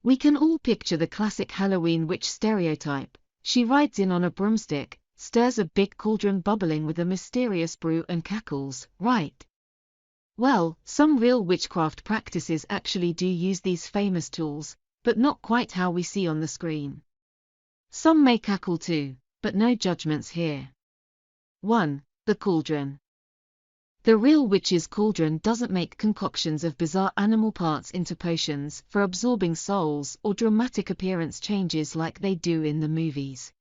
We can all picture the classic Halloween witch stereotype. She rides in on a broomstick, stirs a big cauldron bubbling with a mysterious brew and cackles, right? Well, some real witchcraft practices actually do use these famous tools, but not quite how we see on the screen. Some may cackle too, but no judgments here. 1. The cauldron. The real witch's cauldron doesn't make concoctions of bizarre animal parts into potions for absorbing souls or dramatic appearance changes like they do in the movies.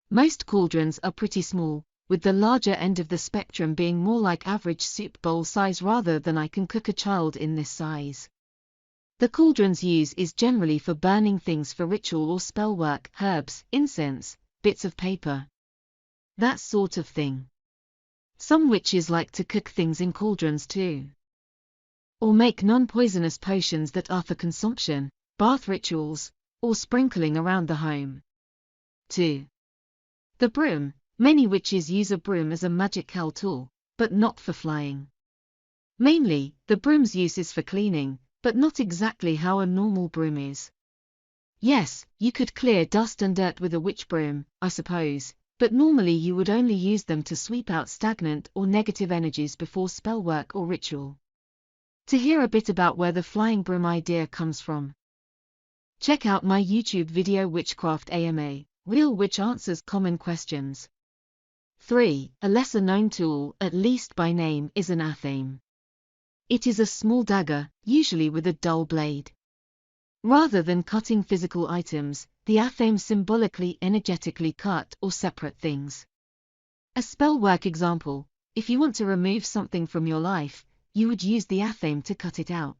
Most cauldrons are pretty small, with the larger end of the spectrum being more like average soup bowl size rather than I can cook a child in this size. The cauldron's use is generally for burning things for ritual or spellwork, herbs, incense, bits of paper, that sort of thing. Some witches like to cook things in cauldrons too. Or make non-poisonous potions that are for consumption, bath rituals, or sprinkling around the home. 2. The broom. Many witches use a broom as a magical tool, but not for flying. Mainly, the broom's use is for cleaning, but not exactly how a normal broom is. Yes, you could clear dust and dirt with a witch broom, I suppose, but normally you would only use them to sweep out stagnant or negative energies before spellwork or ritual. To hear a bit about where the flying broom idea comes from, check out my YouTube video Witchcraft AMA, Real Witch Answers Common Questions. 3. A lesser-known tool, at least by name, is an athame. It is a small dagger, usually with a dull blade. Rather than cutting physical items, the athame symbolically energetically cut or separate things. A spellwork example: if you want to remove something from your life, you would use the athame to cut it out.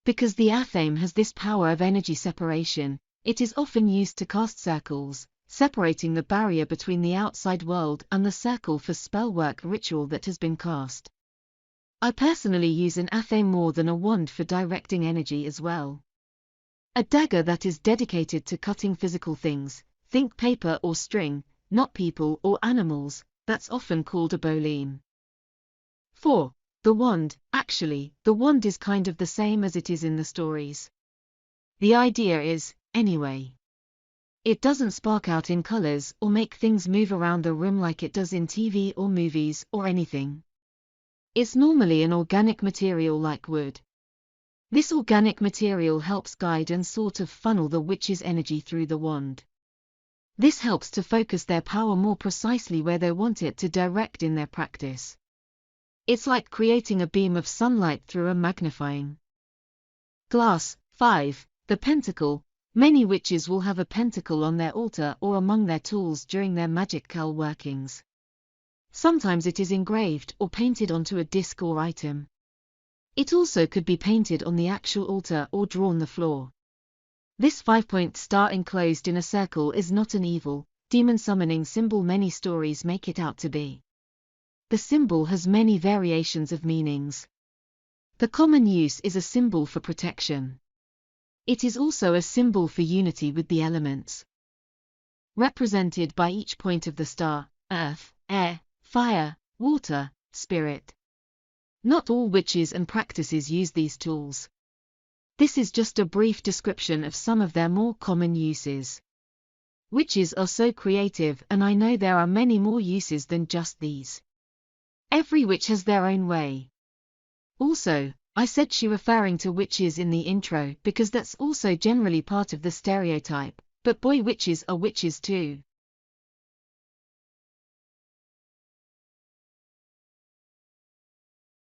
Because the athame has this power of energy separation, it is often used to cast circles, separating the barrier between the outside world and the circle for spellwork ritual that has been cast. I personally use an athame more than a wand for directing energy as well. A dagger that is dedicated to cutting physical things, think paper or string, not people or animals, that's often called a bowline. 4. The wand. Actually, the wand is kind of the same as it is in the stories. The idea is, anyway. It doesn't spark out in colors or make things move around the room like it does in TV or movies or anything. It's normally an organic material like wood. This organic material helps guide and sort of funnel the witch's energy through the wand. This helps to focus their power more precisely where they want it to direct in their practice. It's like creating a beam of sunlight through a magnifying glass. 5. The pentacle. Many witches will have a pentacle on their altar or among their tools during their magical workings. Sometimes it is engraved or painted onto a disc or item. It also could be painted on the actual altar or drawn the floor. This 5-point star enclosed in a circle is not an evil, demon summoning symbol many stories make it out to be. The symbol has many variations of meanings. The common use is a symbol for protection. It is also a symbol for unity with the elements, represented by each point of the star: earth, air, fire, water, spirit. Not all witches and practices use these tools. This is just a brief description of some of their more common uses. Witches are so creative, and I know there are many more uses than just these. Every witch has their own way. Also, I said she referring to witches in the intro because that's also generally part of the stereotype, but boy, witches are witches too.